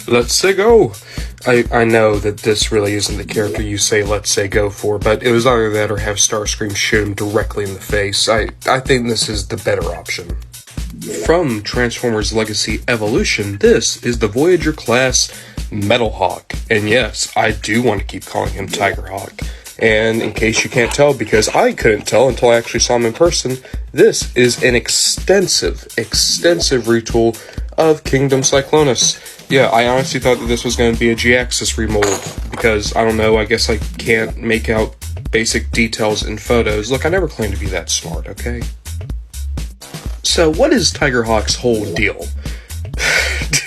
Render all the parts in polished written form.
Let's say go. I know that this really isn't the character you say let's say go for, but it was either that or have Starscream shoot him directly in the face. I think this is the better option. From Transformers Legacy Evolution, this is the Voyager class Metalhawk. And yes, I do want to keep calling him Tigerhawk. And in case you can't tell, because I couldn't tell until I actually saw him in person, this is an extensive retool of Kingdom Cyclonus. Yeah, I honestly thought that this was going to be a G-Axis remold, because, I don't know, I guess I can't make out basic details in photos. Look, I never claimed to be that smart, okay? So, what is Tigerhawk's whole deal?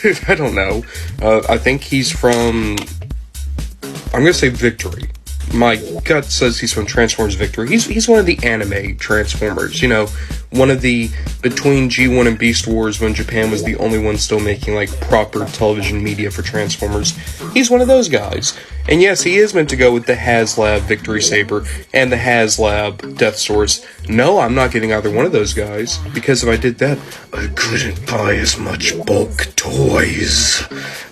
Dude, I don't know. I think he's from... I'm gonna say Victory. My gut says he's from Transformers Victory. He's one of the anime Transformers, you know, one of the, between G1 and Beast Wars, when Japan was the only one still making, like, proper television media for Transformers. He's one of those guys. And yes, he is meant to go with the HasLab Victory Saber and the HasLab Death Source. No, I'm not getting either one of those guys, because if I did that, I couldn't buy as much bulk toys.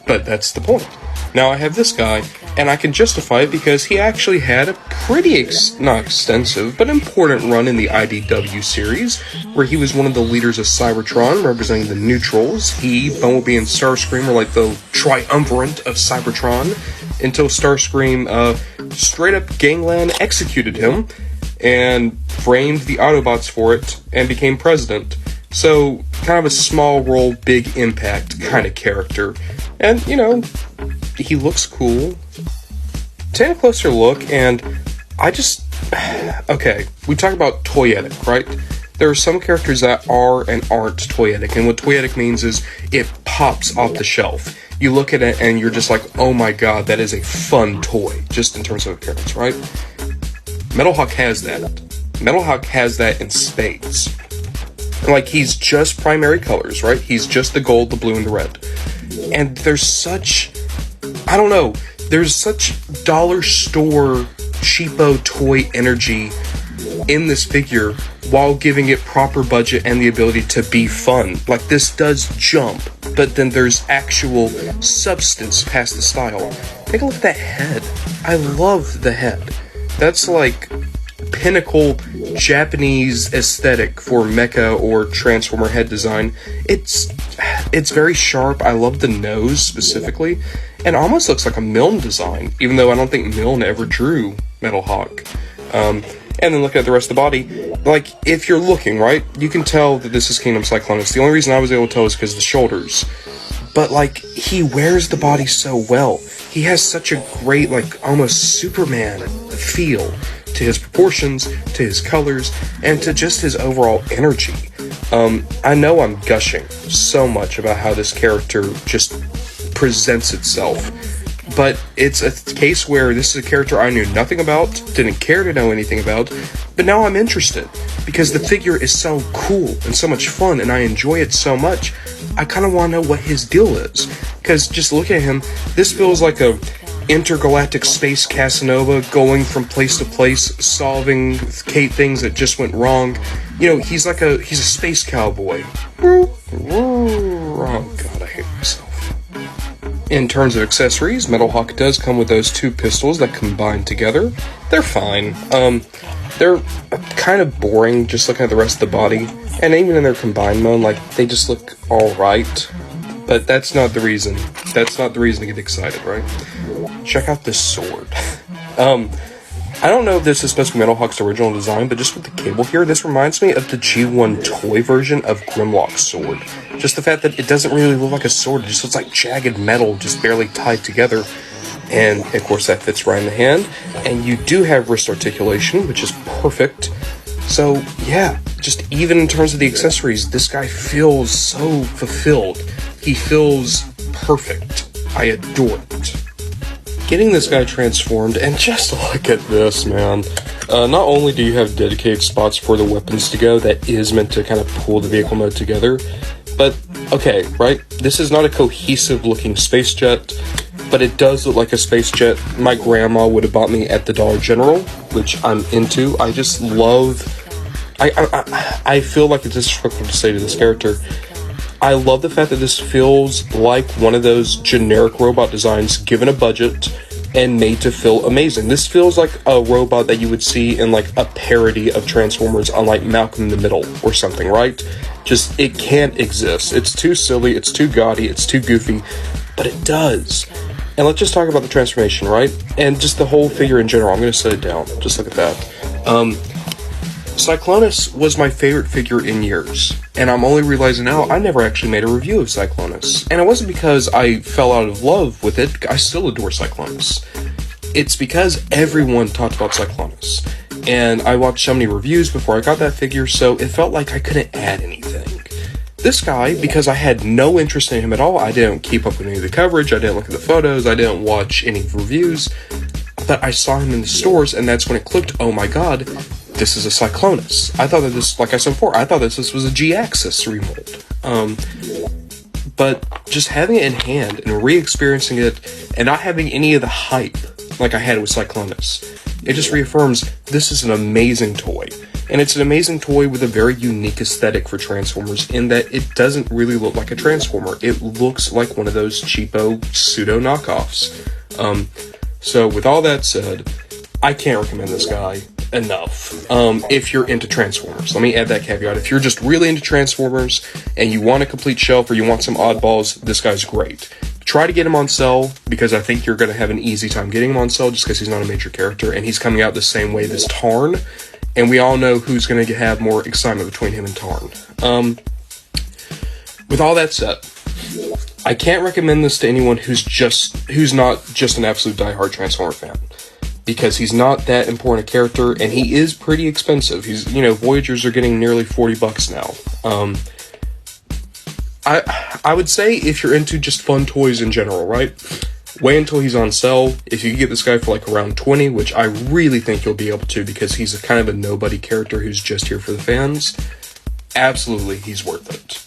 But that's the point. Now I have this guy, and I can justify it because he actually had a pretty, not extensive, but important run in the IDW series, where he was one of the leaders of Cybertron, representing the neutrals. He, Bumblebee, and Starscream were like the triumvirate of Cybertron, until Starscream straight up gangland executed him, and framed the Autobots for it, and became president. So, kind of a small role, big impact kind of character. And, you know, he looks cool. Take a closer look, and I just... Okay, we talk about toyetic, right? There are some characters that are and aren't toyetic, and what toyetic means is it pops off the shelf. You look at it, and you're just like, oh my god, that is a fun toy, just in terms of appearance, right? Metalhawk has that. Metalhawk has that in spades. And, like, he's just primary colors, right? He's just the gold, the blue, and the red. And there's such... I don't know. There's such dollar store cheapo toy energy in this figure while giving it proper budget and the ability to be fun. Like, this does jump, but then there's actual substance past the style. Take a look at that head. I love the head. That's like pinnacle Japanese aesthetic for mecha or Transformer head design. It's very sharp. I love the nose specifically, and almost looks like a Milne design, even though I don't think Milne ever drew Metalhawk. And then look at the rest of the body. Like, if you're looking, right, you can tell that this is Kingdom Cyclonus. The only reason I was able to tell is because of the shoulders. But, like, he wears the body so well. He has such a great, like, almost Superman feel to his proportions, to his colors, and to just his overall energy. I know I'm gushing so much about how this character just presents itself, but it's a case where this is a character I knew nothing about, didn't care to know anything about, but now I'm interested, because the figure is so cool and so much fun, and I enjoy it so much. I kind of want to know what his deal is, because just look at him, this feels like a intergalactic space Casanova going from place to place, solving things that just went wrong. You know, he's a space cowboy. Oh god, I hate myself. In terms of accessories, Metalhawk does come with those two pistols that combine together. They're fine. They're kind of boring, just looking at the rest of the body. And even in their combined mode, like, they just look alright. But that's not the reason. That's not the reason to get excited, right? Check out this sword. I don't know if this is supposed to be Metalhawk's original design, but just with the cable here, this reminds me of the G1 toy version of Grimlock's sword. Just the fact that it doesn't really look like a sword, it just looks like jagged metal, just barely tied together. And, of course, that fits right in the hand. And you do have wrist articulation, which is perfect. So, yeah, just even in terms of the accessories, this guy feels so fulfilled. He feels perfect. I adore it. Getting this guy transformed, and just look at this, man. Not only do you have dedicated spots for the weapons to go, that is meant to kind of pull the vehicle mode together, but, okay, right? This is not a cohesive looking space jet, but it does look like a space jet my grandma would have bought me at the Dollar General, which I'm into. I just love... I feel like it's disrespectful to say to this character, I love the fact that this feels like one of those generic robot designs given a budget and made to feel amazing. This feels like a robot that you would see in like a parody of Transformers on like Malcolm in the Middle or something, right? Just, it can't exist. It's too silly, it's too gaudy, it's too goofy, but it does. And let's just talk about the transformation, right? And just the whole figure in general. I'm going to set it down. Just look at that. Cyclonus was my favorite figure in years, and I'm only realizing now I never actually made a review of Cyclonus. And it wasn't because I fell out of love with it. I still adore Cyclonus. It's because everyone talked about Cyclonus, and I watched so many reviews before I got that figure, so it felt like I couldn't add anything. This guy, because I had no interest in him at all, I didn't keep up with any of the coverage, I didn't look at the photos, I didn't watch any reviews, but I saw him in the stores, and that's when it clicked, oh my god, this is a Cyclonus. I thought that this, like I said before, I thought this was a G-Axis remold. But just having it in hand and re-experiencing it, and not having any of the hype like I had with Cyclonus, it just reaffirms this is an amazing toy. And it's an amazing toy with a very unique aesthetic for Transformers in that it doesn't really look like a Transformer. It looks like one of those cheapo pseudo knockoffs. So with all that said, I can't recommend this guy enough if you're into Transformers. Let me add that caveat. If you're just really into Transformers and you want a complete shelf or you want some oddballs, this guy's great. Try to get him on sale, because I think you're going to have an easy time getting him on sale just because he's not a major character, and he's coming out the same way as Tarn, and we all know who's going to have more excitement between him and Tarn. With all that said, I can't recommend this to anyone who's not just an absolute diehard Transformer fan, because he's not that important a character, and he is pretty expensive. He's, Voyagers are getting nearly $40 now. I would say if you're into just fun toys in general, right? Wait until he's on sale. If you can get this guy for like around 20, which I really think you'll be able to, because he's a kind of a nobody character who's just here for the fans, absolutely he's worth it.